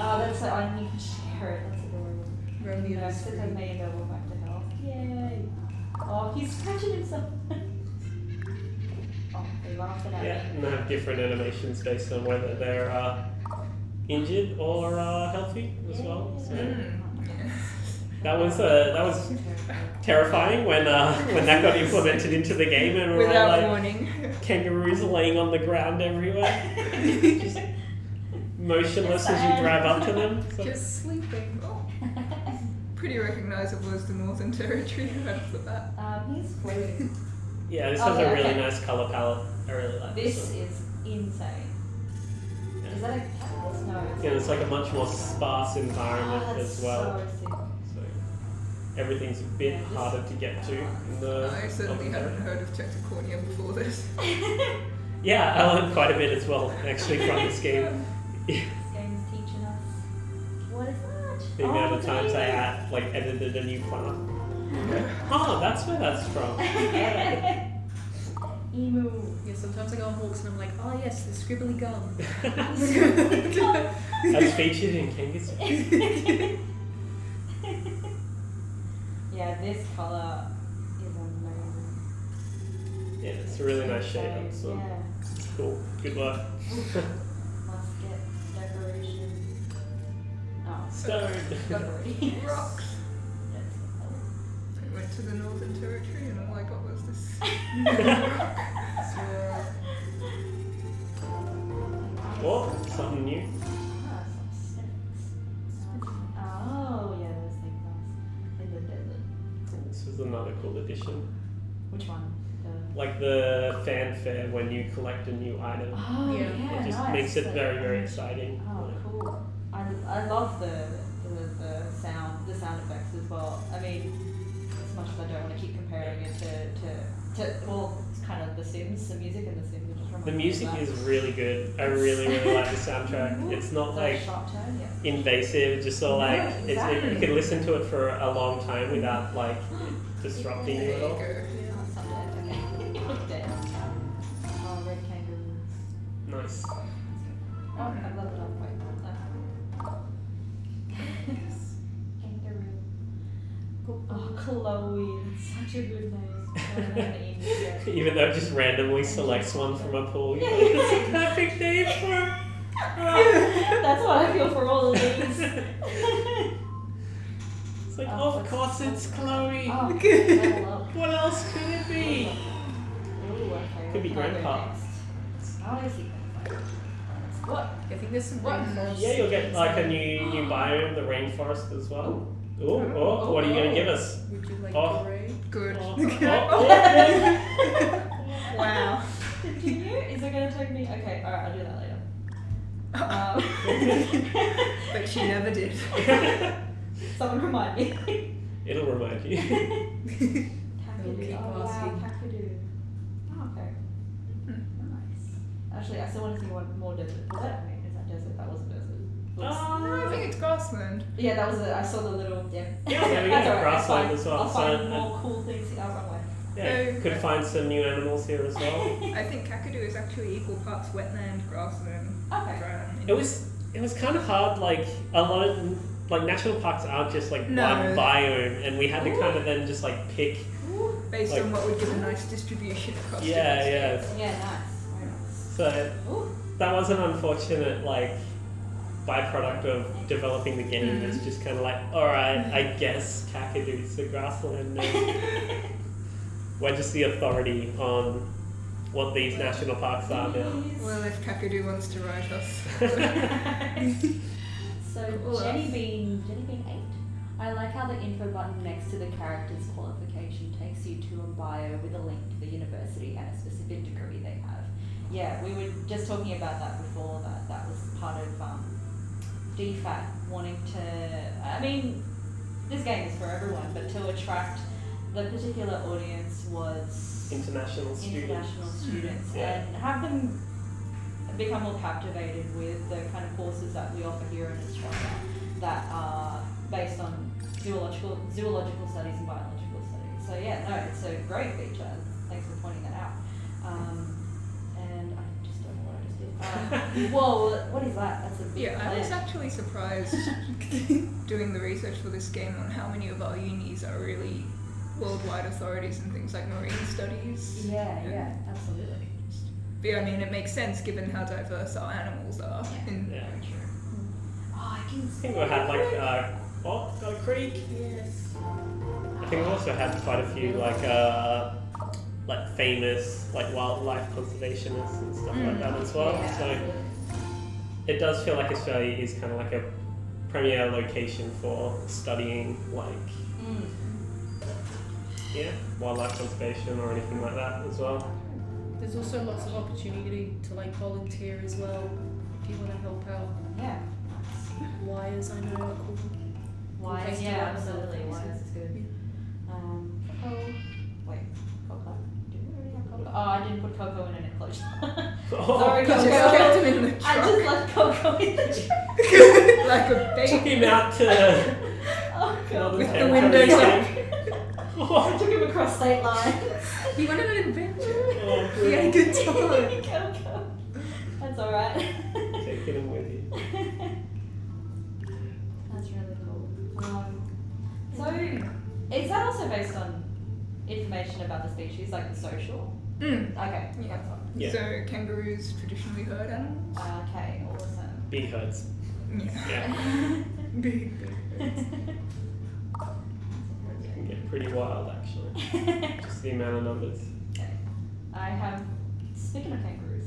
Oh, that's like, I need to share it. That's adorable. Romeo Yeah, is so free. then maybe go back to health. Yay! Oh, he's scratching himself. Oh, they laughed at Yeah, me. and they have different animations based on whether they're injured or healthy as well. So Yeah. that was terrifying when that got implemented into the game and we're all Without like warning. kangaroos laying on the ground everywhere. Just motionless as you drive up to them. So. Just sleeping. Oh. Pretty recognisable as the Northern Territory right off the bat. He's floating. Yeah, this Oh, has a yeah, really okay. nice colour palette. I really like this This one. is insane. Yeah. Is that a cactus? No. Yeah, it's like a much more sparse environment Oh, that's as well. So sick. So everything's a bit Yeah, this- harder to get to in the. I certainly Northern hadn't heard of Tectocornia before this. Yeah, I learned quite a bit as well, actually, from this game. This game's teaching us. What is that? The amount of it's times I amazing. had, like, edited a new plant. Oh, that's where that's from. Emu. Yeah, sometimes I go on walks and I'm like, oh yes, the scribbly gum. That's featured in KangaZoo. Yeah, this colour is amazing. Yeah, it's a really nice shade on this one. Yeah. It's cool. Good work. Musket decoration. Oh, Stone. decoration. Rocks. I went to the Northern Territory and all I got was this. Oh, something new. Ah, some sticks. Oh, yeah, those things nice. In the desert. Cool. This is another cool addition. Which one? The... Like the fanfare when you collect a new item. Oh, Yeah. yeah, It just nice. makes it very, very exciting. Oh, cool. I love the sound effects as well. I mean, as much as I don't want to keep comparing it to well, it's kind of The Sims, the music in The Sims. It just reminds The me of music that. is really good. I really, really like the soundtrack. It's not The like sharp tone, yeah. invasive, just so like No, exactly. you can listen to it for a long time without like disrupting you There at you all. go. Oh, it's not dead. Okay. Dead. Oh, red kangaroo. Nice. Oh, I've leveled up. Wait. Kangaroo. Oh, Chloe. That's such a good name. I don't know the English yet. Even though it just randomly selects one from a pool, you're like, it's a perfect name for. That's what I feel for all of these. It's like, Oh, of what's- course it's Chloe. Oh, level up. What else could it be? Ooh, okay. Could be what can I do Grandpa. next? I see things. What? I think there's some What? rainforest. Yeah, you'll get like a new biome, the rainforest as well. Oh, what are you gonna give us? Would you like Oh. gray? Good. Oh. Wow. Continue? Is it going to take me? Okay, alright, I'll do that later. But she never did. Someone remind me. It'll remind you. Kakadu. It'll keep Oh, wow, asking. Kakadu. Oh, okay. Nice. Actually, I still want to see one more desert. Was that? Wait, is that desert? That wasn't desert. Whoops. No, I think it's grassland. Yeah, that was it. I saw the little. Yeah. Yeah, there we That's go. alright, that's Grassland fine. as well. I'll So, find more cool things. Oh, wrong way. Yeah, could find some new animals here as well. I think KangaZoo is actually equal parts wetland, grassland, Okay. ground. It was kind of hard. Like a lot of like national parks aren't just like No. one biome, and we had to kind of then just like pick. Based like- on what would give a nice distribution across Yeah, different yeah. Yeah, nice. Very nice. So Ooh. that was an unfortunate like byproduct of developing the game. It's just kind of like, all right, I guess KangaZoo's the grassland now. We're just the authority on what these national parks are now. Well, if KangaZoo wants to write us. So Cool. Jenny Bean 8. I like how the info button next to the character's qualification takes you to a bio with a link to the university and a specific degree they have. Yeah, we were just talking about that before, that was part of DFAT wanting to, I mean, this game is for everyone, but to attract the particular audience was International students. international students Yeah. and have them become more captivated with the kind of courses that we offer here in Australia that are based on zoological studies and biological studies. So yeah, no, it's a great feature. Thanks for pointing that out. And I just don't know what I just did. Whoa, what is that? That's a big Yeah, I was plant. actually surprised doing the research for this game on how many of our unis are really worldwide authorities in things like marine studies. Yeah, absolutely. But yeah, I mean, it makes sense given how diverse our animals are. Yeah. In, Yeah. Very true. Oh, I can I see. think we had like got a creek. Yes. I think we also had quite a few like famous like wildlife conservationists and stuff like that as well. Yeah, So absolutely. it does feel like Australia is kind of like a premier location for studying wildlife conservation or anything like that as well. There's also lots of opportunity to like volunteer as well if you want to help out. Yeah. Wires, I know are cool. Wise, Place to yeah, learn absolutely. about Wise is good. Cocoa. Do we already have cocoa? Oh, I didn't put cocoa in an enclosure. Sorry, You just cocoa. kept him in the I truck just left cocoa in the truck. like a Took baby. him out to Oh god. With the territory. windows up. I took him across state lines. He went on an adventure. Oh, He had a good time. Cocoa. That's alright. taking him with you. That's really cool. So, is that also based on information about the species, like the social? Mm. Okay, Yeah. that's fine. Yeah. So kangaroos traditionally herd animals. Okay, awesome. Big herds. Yeah. Yeah. Big. It can get pretty wild actually. Just the amount of numbers. Okay. Speaking of kangaroos,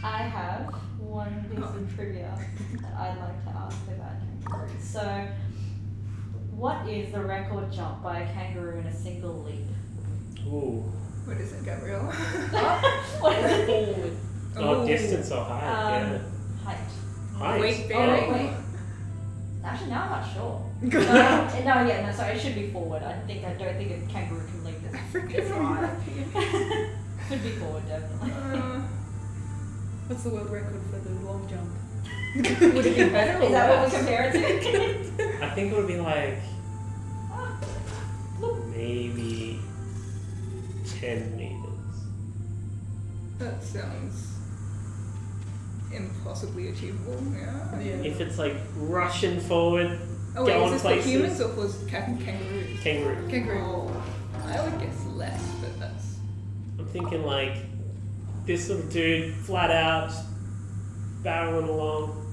I have one piece of trivia that I'd like to ask about kangaroos. So, what is the record jump by a kangaroo in a single leap? Ooh. What is it, Gabriella? What is it? Forward. Oh, Ooh. distance or height, Height. Height. Weight Oh, bearing. wait. Actually, now I'm not sure. Sorry, it should be forward. I don't think a kangaroo can leap this African or high. European? Could be forward, definitely. What's the world record for the long jump? Would it be better? Is that what we worse? compare it to? yeah. I think it would be like maybe 10 meters. That sounds impossibly achievable. Yeah. If it's like rushing forward, Oh wait, Going is this for places. humans or for kangaroos? kangaroo. Kangaroo. I would guess less, but that's. I'm thinking like this little dude, flat out, just barreling along.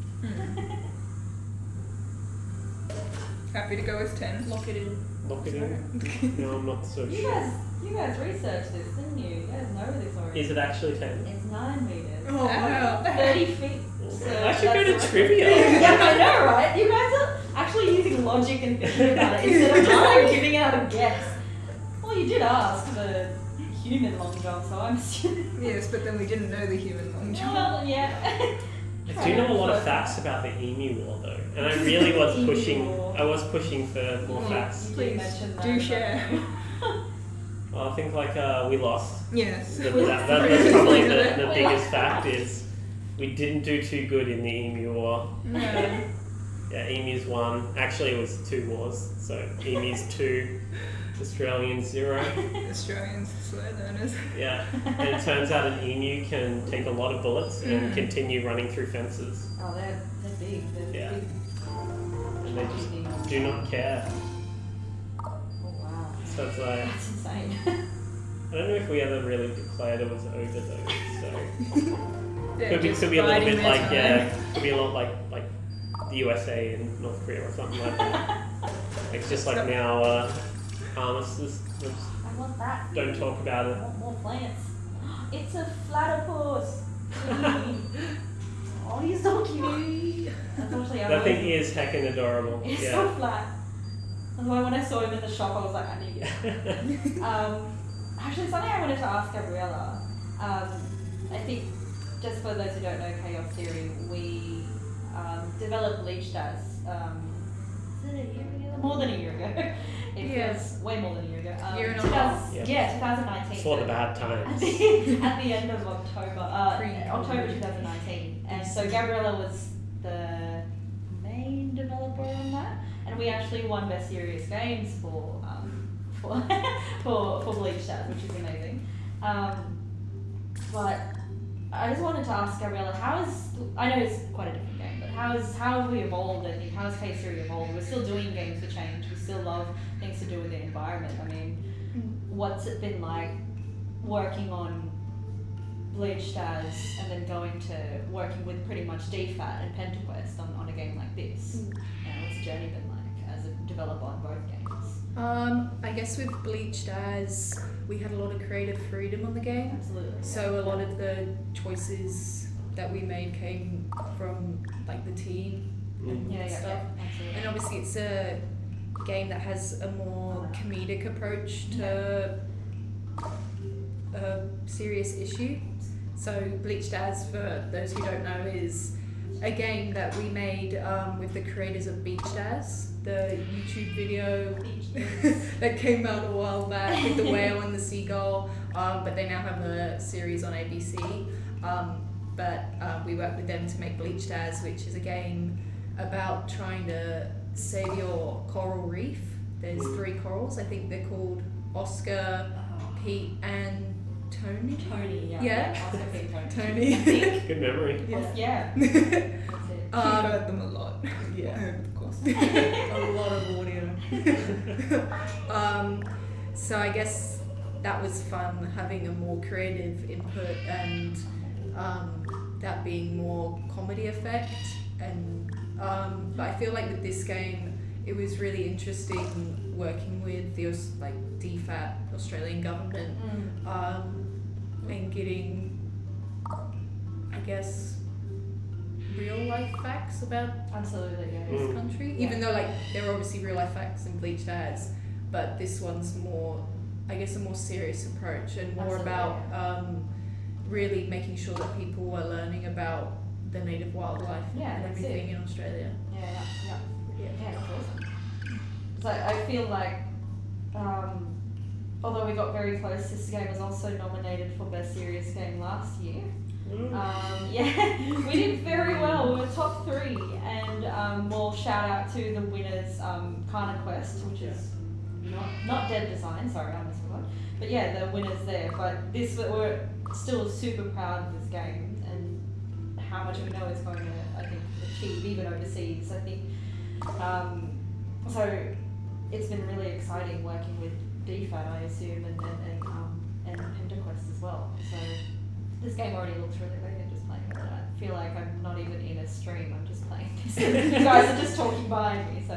Happy to go with 10. Lock it in. Look at him. No, I'm not so You sure. guys researched this, didn't you? You guys know this already. Is it actually 10? It's 9 meters. Oh, wow. 30 feet. I should go to that's- trivia. Yeah, I know, right? You guys are actually using logic and thinking about it instead of just giving out a guess. Well, you did ask the human long jump, so I'm assuming. Yes, but then we didn't know the human long jump. Well, yeah. I do know a lot of facts about the emu war though, and I really was Emu pushing. war. I was pushing for more Yeah. facts. You Please mentioned that, do but- share. Well, I think like we lost. Yes. That's probably the biggest fact is we didn't do too good in the emu war. No. Yeah, emus won. Actually, it was 2 wars. So emus 2, Australians 0. Australians, slow learners. Yeah, and it turns out an emu can take a lot of bullets and continue running through fences, Oh, they're big. They're Yeah. big. and they just do not care. Oh, wow. So it's like That's insane. I don't know if we ever really declared it was over though. So They're could be just a little biding bit their like time. could be a lot like the USA and North Korea or something like that. Like just like now armistice. I want that. Don't talk about I it. want more plants. It's a platypus. Oh, he's so cute. Unfortunately, I That thing always- is heckin' adorable. It's Yeah. so flat. That's why when I saw him in the shop, I was like, I need it. Actually, something I wanted to ask Gabriella. I think, just for those who don't know Chaos Theory, we developed AGDAs. Is it a year ago? More than a year ago. It Yeah. feels way more than a year ago. Year and a half. Yeah, 2019. For the so- bad at times. the end of October, Pre-COVID. October 2019, and so Gabriella was the main developer on that, and we actually won Best Serious Games for Bleach Stars, which is amazing. But I just wanted to ask Gabriella, I know it's quite a different game, but how have we evolved? I think how has Case Theory evolved? We're still doing games for change. We still love things to do with the environment. I mean, what's it been like working on Bleach Stars and then going to working with pretty much DFAT and PentaQuest on a game like this? What's the journey been like as a developer on both games? I guess with Bleached as we had a lot of creative freedom on the game. Absolutely. So a lot of the choices that we made came from like the team and stuff. Absolutely. And obviously it's a game that has a more comedic approach to a serious issue. So Bleached As, for those who don't know, is a game that we made with the creators of Beached As, the YouTube video that came out a while back with the whale and the seagull, but they now have a series on ABC. But we worked with them to make Bleached As, which is a game about trying to save your coral reef. There's 3 corals. I think they're called Oscar, Pete, and Tony. Yeah. Oscar, Pete, Tony. Good memory. Yeah. You've heard them a lot. Yeah. Over the course. A lot of audio. So I guess that was fun, having a more creative input and that being more comedy effect. And but I feel like with this game, it was really interesting working with the DFAT, Australian Government, and getting, I guess, real life facts about this country. Even though there are obviously real life facts in Bleached As, but this one's more, I guess, a more serious approach and more about really making sure that people are learning about the native wildlife and everything in Australia. Yeah, that's awesome. So I feel like, although we got very close, this game was also nominated for Best Serious Game last year. We did very well. We were top 3, and we'll shout out to the winners, KangaQuest, which is not Dead Design. Sorry, I almost forgot. But yeah, the winners there. But we're still super proud of this game and how much we know it's going to, I think, achieve even overseas. I think so. It's been really exciting working with DFAT, I assume, and PentaQuest as well. So this game already looks really good just playing it. I feel like I'm not even in a stream, I'm just playing this. You guys are just talking behind me, so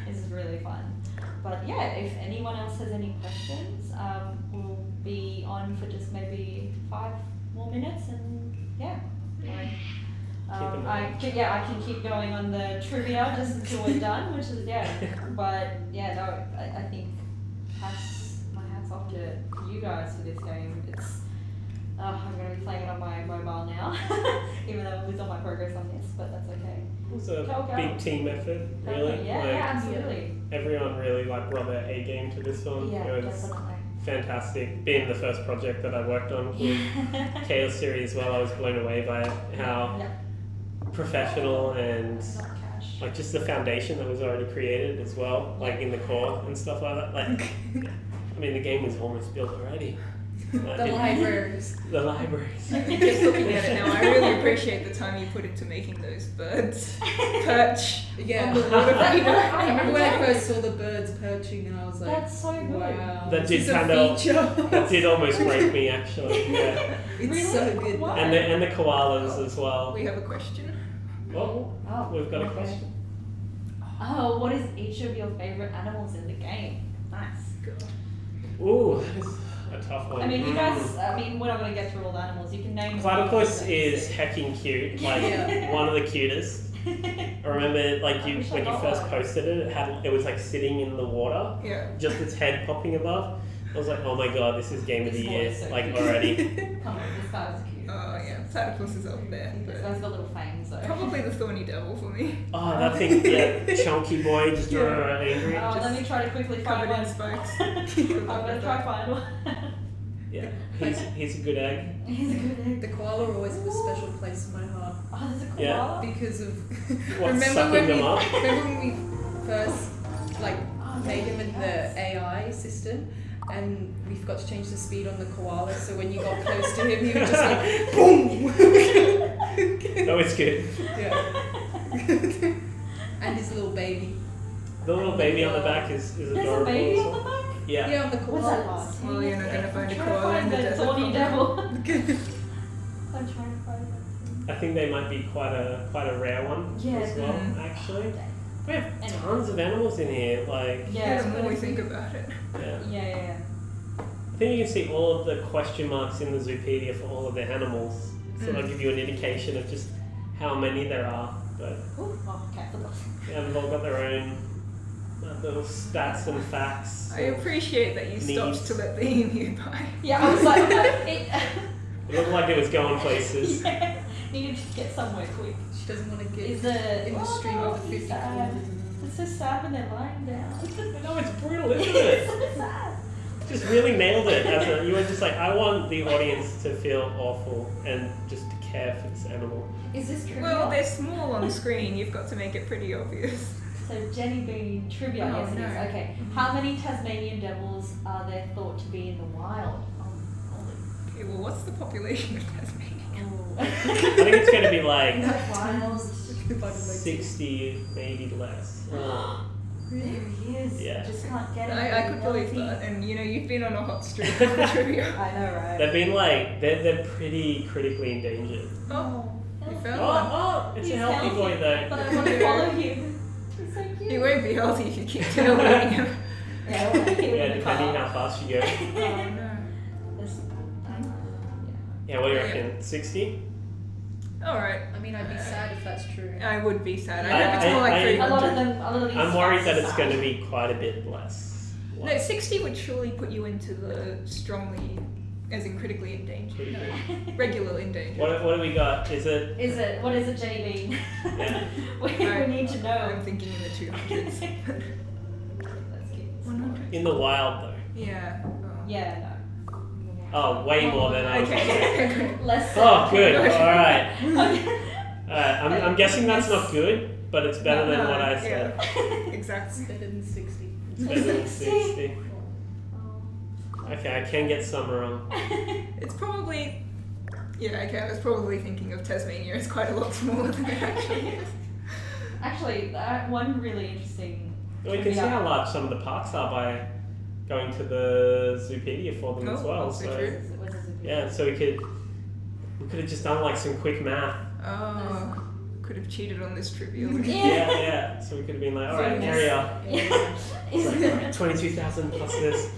this is really fun. But yeah, if anyone else has any questions, we'll be on for just maybe 5 more minutes, and I can keep going on the trivia just until we're done, which is but I think my hat's off to you guys for this game. It's I'm going to be playing it on my mobile now, even though it was on my progress on this, but that's okay. It was a big team effort, really. Absolutely. Everyone really brought their A game to this one. Yeah, it was definitely. fantastic. Being the first project that I worked on with Chaos Series as well, I was blown away by how professional and just the foundation that was already created as well, in the core and stuff like that. I mean, the game was almost built already. The libraries. The libraries. Just looking at it now, I really appreciate the time you put into making those birds perch on the water. I remember when I first saw the birds perching, and I was like, "That's so good." Wow, that did that did almost break me, actually. Yeah. It's so good. Why? And the koalas as well. We have a question. Oh, we've got a question. Oh, what is each of your favourite animals in the game? Nice. Ooh, that is a tough one. I mean, you guys, we're not going to get through all the animals. You can name Platypus is hecking cute, one of the cutest. I remember, when you first posted it, it was sitting in the water, just its head popping above. I was like, oh my god, this is game of the year, already. Come on, this guy's cute. Oh yeah, Platypus is up there. This guy's got little fangs though. Probably the Thorny Devil for me. Oh, that thing, chunky boy, just angry. Oh, let me try to quickly find Covered one. in spokes. I'm going to try to find one. Yeah, he's a good egg. He's a good egg. The koala always has a special place in my heart. Oh, there's a koala? Yeah. Because of Sucking them up? remember when we first made him in the AI system, and we forgot to change the speed on the koala, so when you got close to him, he would just boom. No, it's good. Yeah. And his little baby. The little baby on the back is adorable. There's a baby as on well. the back? Yeah. Yeah, on the What's that koalas. last? Well, you're not going to find a I'm koala in the trying to desert. find the Thorny Devil. I'm trying to find that. I think they might be quite a rare one as well, actually. We have tons of animals in here, The more we think about it. Yeah. I think you can see all of the question marks in the Zoopedia for all of the animals. so they'll give you an indication of just how many there are. But Ooh, oh, okay, forgot. yeah, they've all got their own little stats and facts. I appreciate that you stopped to let the emu by. Yeah, I was like, it It looked like it was going places. yeah, needed to get somewhere quick. She doesn't want to get Is the in the stream of the 50 sad. kilometers. It's so sad when they're lying down. I know, it's brutal, isn't It's it? so sad. Just really nailed it. You were just like, I want the audience to feel awful and just to care for this animal. Is this trivia? Well, they're small on screen. You've got to make it pretty obvious. So Jenny Bean trivia, Oh, yes it no. is. Okay. How many Tasmanian devils are there thought to be in the wild? Okay, well, what's the population of Tasmania? I think it's going to be like Wild. 60, maybe less. There he is. Yeah. Just can't get it. I could believe that. And you know, you've been on a hot streak of the trivia. I know, right? They've been like, they're pretty critically endangered. Oh, you found Oh, one. oh, it's He's a healthy boy though. But I want to follow him. He's so cute. He won't be healthy if you keep tailgating him. Yeah, we'll hit him Yeah, in the depending car. how fast you go. Oh no. This- Yeah, what do you reckon? 60? Alright. I mean, I'd be sad if that's true. I would be sad. I I- hope it's more like I- A lot of 300. them, a lot of these. I'm worried that facts it's are going to sad. be quite a bit less. No, 60 would surely put you into the strongly, as in critically endangered. No, regularly endangered. What do we got? Is it? Is it? What is it, Jenny Bean? Yeah. we need to know. I'm thinking in the 200s. Let's keep this 100? In the wild though. Yeah. Oh. Yeah, Oh, way more than I was expecting. no. Less. Oh, good. All right. Okay. I'm guessing that's not good, but it's better than what I said. Yeah. Exactly. It's better than 60. It's better than 60. Oh. Okay, I can get some wrong. It's probably. Yeah, okay, I was probably thinking of Tasmania as quite a lot smaller than it actually is. Actually, one really interesting. We can see how large some of the parks are by going to the Zoopedia for them as Oh, well. also So true. What is it? yeah, so we could have just done like some quick math. Oh, could have cheated on this trivia. wouldn't Yeah. you? Yeah. So we could have been like, all right, So carry on. Yeah. It's like 22,000 plus this.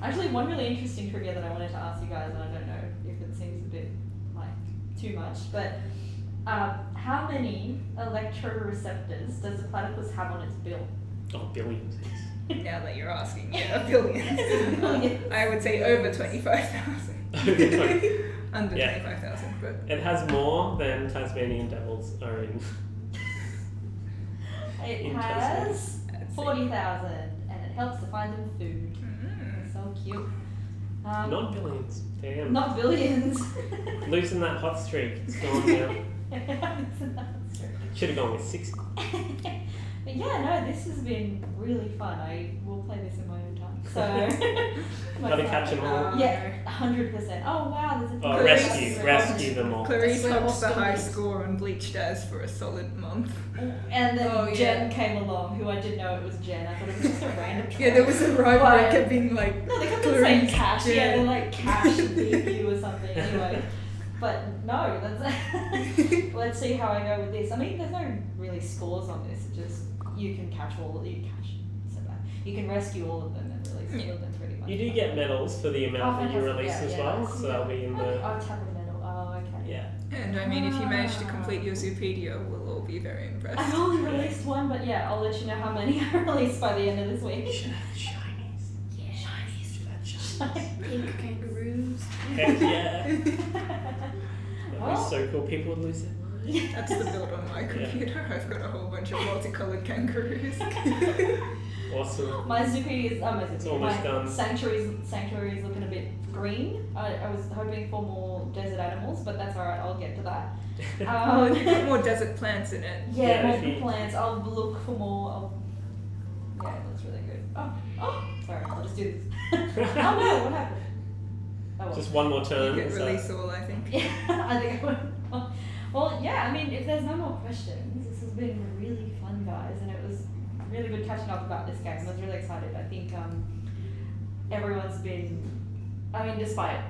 Actually, one really interesting trivia that I wanted to ask you guys, and I don't know if it seems a bit like too much, but how many electroreceptors does the platypus have on its bill? Oh, billions. Now that you're asking, yeah, billions. Billions. I would say over 25,000. It Under Yeah. 25,000, but has more than Tasmanian devils are in. It Interesting. has 40,000, and it helps to find them food. Mm. So cute. Not billions. Damn. Not billions. Losing that hot streak. It's gone now. Should have gone with 60. But yeah, no, this has been really fun. I will play this in my own time. So Gotta catch 'em all. Yeah, 100%. Oh wow, there's a Oh, Clarisse. rescue them all. Clarisse That's where holds the high Austin is. score on Bleach Jazz for a solid month. And then Oh, Jen yeah. came along, who I didn't know it was Jen. I thought it was just a random. Yeah, there was a rivalry Why? kept being like, No, they kept on saying Clarisse, Cash. Yeah, Jen. they're like Cash and BQ or something. Anyway, but no, that's. Let's see how I go with this. I mean, there's no really scores on this. It just you can catch all. You catch. So bad. You can rescue all of them and release all of them pretty much. You do get medals for the amount that you fantastic. release Yeah, as yeah, well, that's- so that'll be in the. Oh, tap of medal. Oh, okay. Yeah. and I mean, if you manage to complete your Zoopedia, we'll all be very impressed. I've only released one, but yeah, I'll let you know how many I released by the end of this You week. should have shinies. Yeah, shinies. Should have shinies. Pink kangaroos. Heck yeah. That'd Well. be so cool. People would lose their mind. That's the build on my computer. I've got a whole bunch of multicolored kangaroos. Awesome. My Zoopedia is It's almost my done. sanctuary is looking a bit green. I was hoping for more desert animals, but that's alright. I'll get to that. Oh, if you put more desert plants in it. Yeah, Yeah, more if you- plants. I'll look for more. Yeah, it looks really good. Oh, sorry. I'll just do this. Oh no, what happened? Oh well. Just one more You turn. get so- release all, I think. Yeah, I think I would. Well, yeah, I mean, if there's no more questions, this has been really fun, guys, and it was really good catching up about this game. I was really excited. I think everyone's been, I mean, despite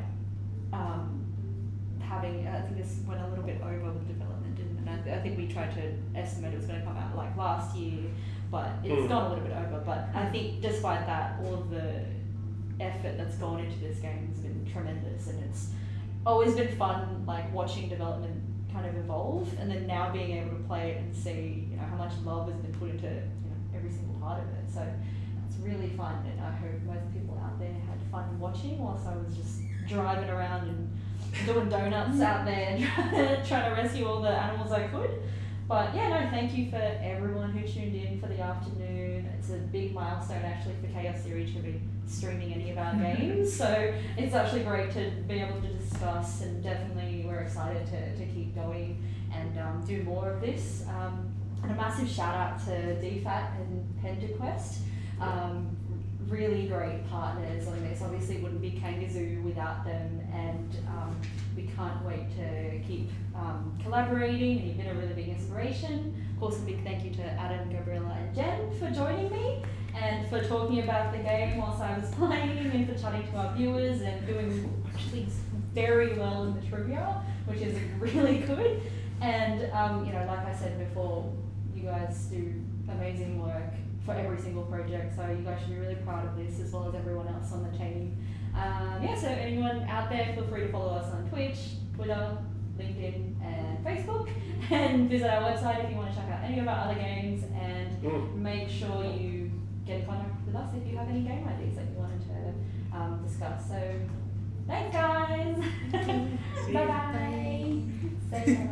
having, I think this went a little bit over with development, didn't it? And I think we tried to estimate it was going to come out like last year, but it's gone a little bit over. But I think despite that, all of the effort that's gone into this game has been tremendous, and it's always been fun, like watching development kind of evolve, and then now being able to play it and see, you know, how much love has been put into, you know, every single part of it. So it's really fun, and I hope most people out there had fun watching whilst I was just driving around and doing donuts out there trying to rescue all the animals I could. But yeah, no, thank you for everyone who tuned in for the afternoon. It's a big milestone actually for Chaos Series to be streaming any of our games, so it's actually great to be able to discuss, and definitely we're excited to keep going and do more of this. And a massive shout out to DFAT and PentaQuest. Really great partners on this. Obviously wouldn't be KangaZoo without them, and we can't wait to keep collaborating, and you've been a really big inspiration. Of course, a big thank you to Adam, Gabriella and Jen for joining me and for talking about the game whilst I was playing, and for chatting to our viewers and doing actually very well in the trivia, which is really good. And you know, like I said before, you guys do amazing work for every single project, so you guys should be really proud of this, as well as everyone else on the team. Yeah, so anyone out there, feel free to follow us on Twitch, Twitter, LinkedIn and Facebook, and visit our website if you want to check out any of our other games, and make sure you get in contact with us if you have any game ideas that you wanted to discuss. So thanks guys. Bye bye. Say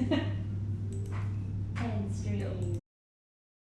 bye.